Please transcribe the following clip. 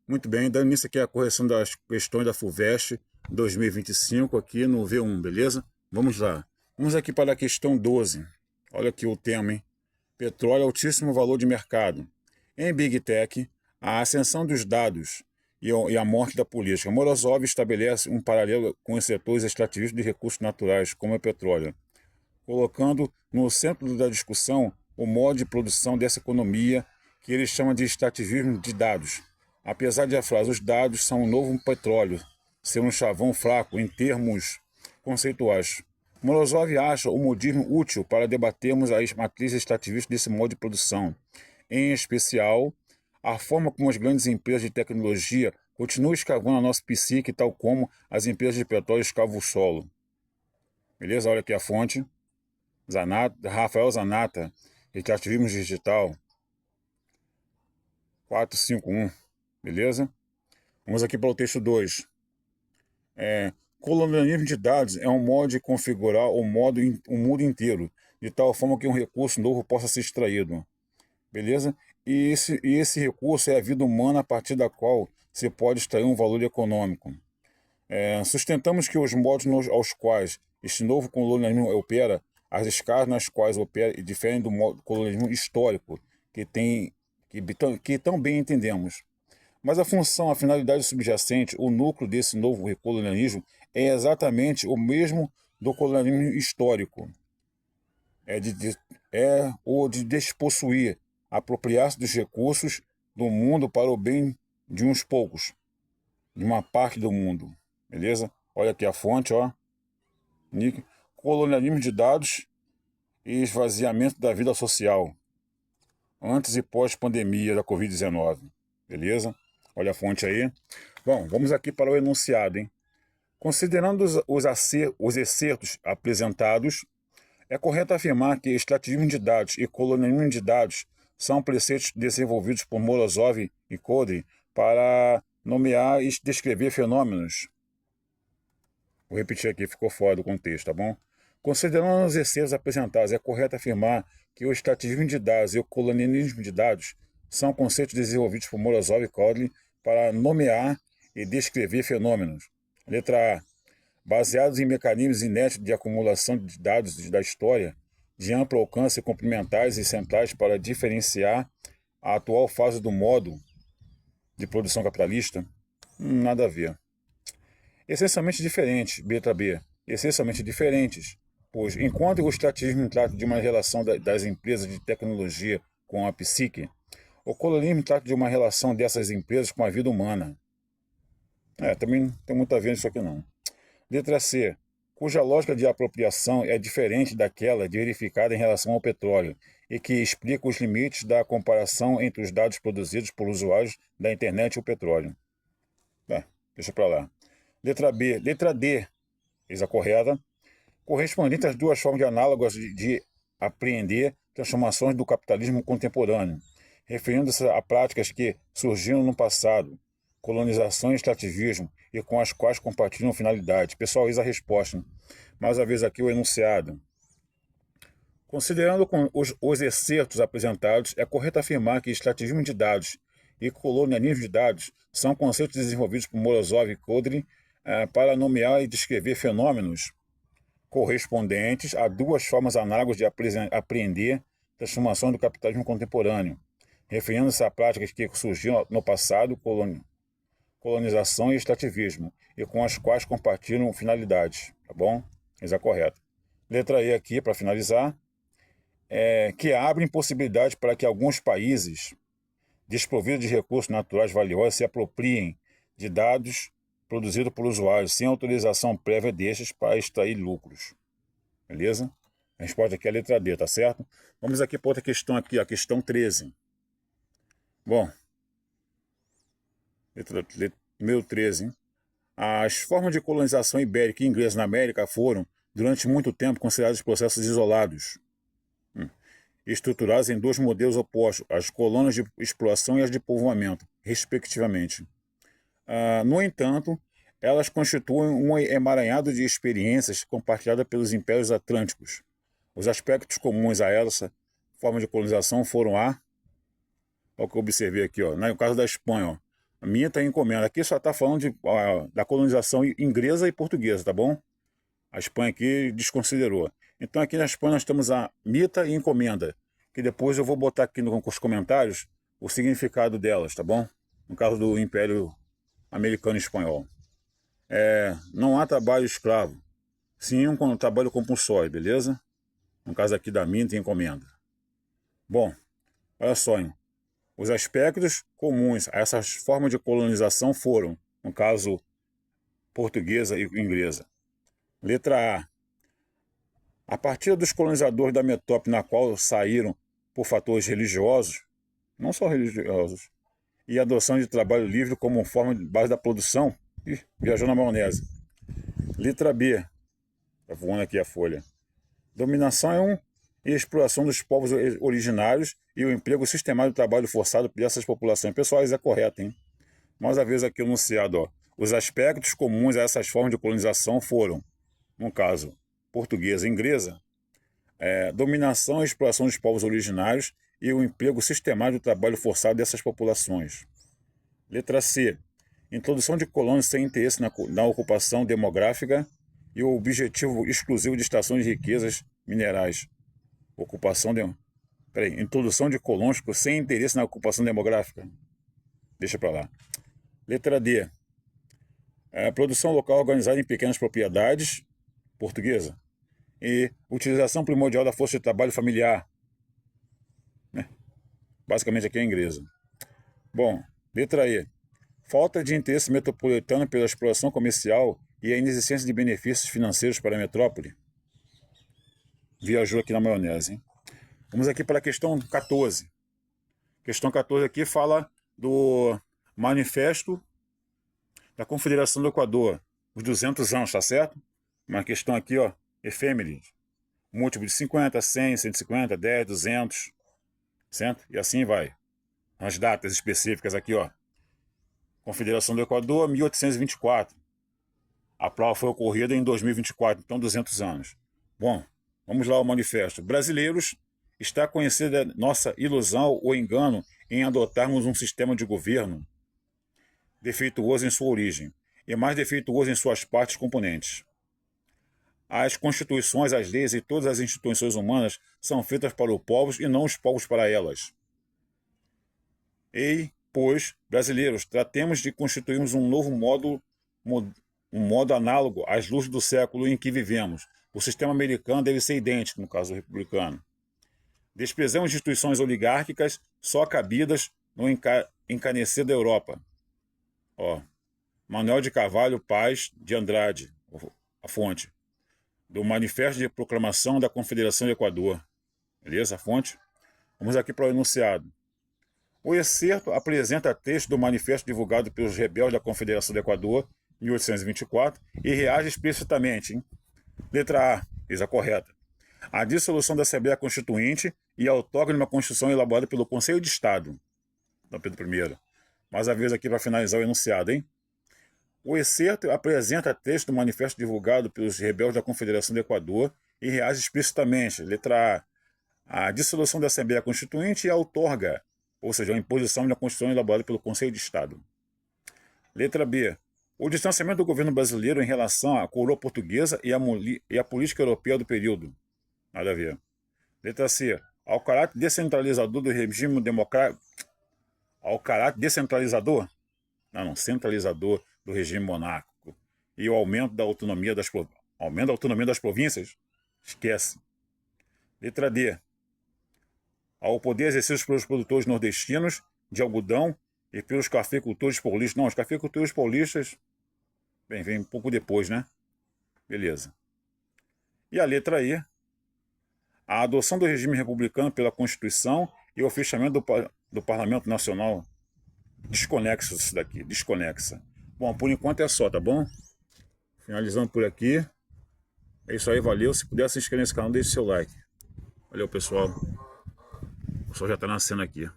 Muito bem, dando início aqui a correção das questões da FUVEST 2025 aqui no V1, beleza? Vamos lá. Vamos aqui para a questão 12. Olha aqui o tema, hein? Petróleo, altíssimo valor de mercado. Em Big Tech, a ascensão dos dados e a morte da política. Morozov estabelece um paralelo com os setores extrativistas de recursos naturais, como o petróleo, colocando no centro da discussão o modo de produção dessa economia que ele chama de extrativismo de dados. Apesar de a frase "os dados são o novo petróleo" ser um chavão fraco em termos conceituais, Morozov acha o modismo útil para debatermos as matrizes extrativistas desse modo de produção, em especial a forma como as grandes empresas de tecnologia continuam escavando a nossa psique, tal como as empresas de petróleo escavam o solo. Beleza? Olha aqui a fonte. Rafael Zanata, Extrativismo Digital 451, beleza? Vamos aqui para o texto 2. Colonialismo de dados é um modo de configurar o mundo inteiro, de tal forma que um recurso novo possa ser extraído, beleza? E esse recurso é a vida humana a partir da qual se pode extrair um valor econômico. Sustentamos que os modos aos quais este novo colonialismo opera, as escalas nas quais opera, diferem do colonialismo histórico, que tão bem entendemos. Mas a função, a finalidade subjacente, o núcleo desse novo colonialismo é exatamente o mesmo do colonialismo histórico. É o de despossuir, apropriar-se dos recursos do mundo para o bem de uns poucos, de uma parte do mundo. Beleza? Olha aqui a fonte, ó. Colonialismo de dados e esvaziamento da vida social, antes e pós-pandemia da Covid-19. Beleza? Olha a fonte aí. Bom, vamos aqui para o enunciado, hein? Considerando os excertos apresentados, é correto afirmar que extrativismo de dados e colonialismo de dados são preceitos desenvolvidos por Morozov e Codry para nomear e descrever fenômenos. Vou repetir aqui, ficou fora do contexto, tá bom? Considerando os excertos apresentados, é correto afirmar que o extrativismo de dados e o colonialismo de dados são conceitos desenvolvidos por Morozov e Codry para nomear e descrever fenômenos. Letra A. Baseados em mecanismos inéditos de acumulação de dados da história, de amplo alcance, complementares e centrais para diferenciar a atual fase do modo de produção capitalista? Nada a ver. Essencialmente diferentes, letra B. Essencialmente diferentes, pois enquanto o extrativismo trata de uma relação das empresas de tecnologia com a psique, o colonialismo trata de uma relação dessas empresas com a vida humana. Também não tem muito a ver nisso aqui não. Letra C, cuja lógica de apropriação é diferente daquela verificada em relação ao petróleo e que explica os limites da comparação entre os dados produzidos por usuários da internet e o petróleo. Deixa para lá. Letra B, letra D, eis a correta, correspondente às duas formas análogas de apreender transformações do capitalismo contemporâneo, referindo-se a práticas que surgiram no passado, colonização e extrativismo, e com as quais compartilham finalidade. Pessoal, eis a resposta. Mais uma vez aqui o enunciado. Considerando os excertos apresentados, é correto afirmar que extrativismo de dados e colonialismo de dados são conceitos desenvolvidos por Morozov e Codry para nomear e descrever fenômenos correspondentes a duas formas análogas de apreender transformação do capitalismo contemporâneo, referindo-se a práticas que surgiram no passado, colonização e extrativismo, e com as quais compartilham finalidades, tá bom? Isso é correto. Letra E aqui, para finalizar, que abrem possibilidade para que alguns países desprovidos de recursos naturais valiosos se apropriem de dados produzido por usuários sem autorização prévia destes para extrair lucros. Beleza? A resposta aqui é a letra D, tá certo? Vamos aqui para outra questão aqui, a questão 13. Bom, número 13, hein? As formas de colonização ibérica e inglesa na América foram, durante muito tempo, consideradas processos isolados, estruturados em dois modelos opostos, as colônias de exploração e as de povoamento, respectivamente. No entanto, elas constituem um emaranhado de experiências compartilhadas pelos impérios atlânticos. Os aspectos comuns a essa forma de colonização foram olha o que eu observei aqui, no caso da Espanha, Mita e encomenda. Aqui só está falando da colonização inglesa e portuguesa, tá bom? A Espanha aqui desconsiderou. Então aqui na Espanha nós temos a mita e encomenda, que depois eu vou botar aqui nos comentários o significado delas, tá bom? No caso do Império Americano e Espanhol. Não há trabalho escravo, sim um trabalho compulsório, beleza? No caso aqui da mita e encomenda. Bom, olha só, hein? Os aspectos comuns a essas formas de colonização foram, no caso, portuguesa e inglesa. Letra A. A partir dos colonizadores da metrópole na qual saíram por fatores religiosos, não só religiosos, e a adoção de trabalho livre como forma de base da produção, viajou na maionese. Letra B. Está voando aqui a folha. Dominação e exploração dos povos originários e o emprego sistemático do trabalho forçado dessas populações. Pessoal, isso é correto, hein? Mais uma vez aqui enunciado, ó. Os aspectos comuns a essas formas de colonização foram, no caso, portuguesa e inglesa, dominação e exploração dos povos originários e o emprego sistemático do trabalho forçado dessas populações. Letra C. Introdução de colônias sem interesse na ocupação demográfica e o objetivo exclusivo de extração de riquezas minerais. Introdução de colônias sem interesse na ocupação demográfica. Deixa para lá. Letra D. Produção local organizada em pequenas propriedades, portuguesa. E utilização primordial da força de trabalho familiar. Né? Basicamente aqui é inglesa. Bom, letra E. Falta de interesse metropolitano pela exploração comercial e a inexistência de benefícios financeiros para a metrópole. Viajou aqui na maionese, hein? Vamos aqui para a questão 14. Questão 14 aqui fala do manifesto da Confederação do Equador, os 200 anos, tá certo? Uma questão aqui, ó, efêmeris, múltiplo de 50, 100, 150, 10, 200, certo? E assim vai. As datas específicas aqui, ó. Confederação do Equador, 1824. A prova foi ocorrida em 2024, então 200 anos. Bom, vamos lá ao manifesto. Brasileiros, está conhecida nossa ilusão ou engano em adotarmos um sistema de governo defeituoso em sua origem e mais defeituoso em suas partes componentes. As constituições, as leis e todas as instituições humanas são feitas para os povos e não os povos para elas. Pois, brasileiros, tratemos de constituirmos um novo modo análogo às luzes do século em que vivemos. O sistema americano deve ser idêntico, no caso republicano. Desprezamos instituições oligárquicas só cabidas no encarnecer da Europa. Ó, Manuel de Carvalho Paz de Andrade, a fonte. Do Manifesto de Proclamação da Confederação do Equador. Beleza? A fonte? Vamos aqui para o enunciado. O excerto apresenta texto do manifesto divulgado pelos rebeldes da Confederação do Equador, 1824, e reage explicitamente, hein? Letra A, diz a correta. A dissolução da Assembleia Constituinte e a outorga de uma Constituição elaborada pelo Conselho de Estado, Dom Pedro I. Mais uma vez aqui para finalizar o enunciado, hein? O excerto apresenta texto do manifesto divulgado pelos rebeldes da Confederação do Equador e reage explicitamente, letra A, a dissolução da Assembleia Constituinte e a outorga, ou seja, a imposição de uma Constituição elaborada pelo Conselho de Estado. Letra B. O distanciamento do governo brasileiro em relação à coroa portuguesa e a política europeia do período. Nada a ver. Letra C. Ao caráter descentralizador do regime democrático. Ao caráter descentralizador? Não, centralizador do regime monárquico. E o aumento da autonomia das províncias? Esquece. Letra D. Ao poder exercido pelos produtores nordestinos de algodão e pelos cafeicultores paulistas. Não, os cafeicultores paulistas, bem, vem um pouco depois, né? Beleza. E a letra E. A adoção do regime republicano pela Constituição e o fechamento do Parlamento Nacional. Desconexo isso daqui, desconexa. Bom, por enquanto é só, tá bom? Finalizando por aqui. É isso aí, valeu. Se puder se inscrever nesse canal, deixe seu like. Valeu, pessoal. O sol já tá nascendo aqui.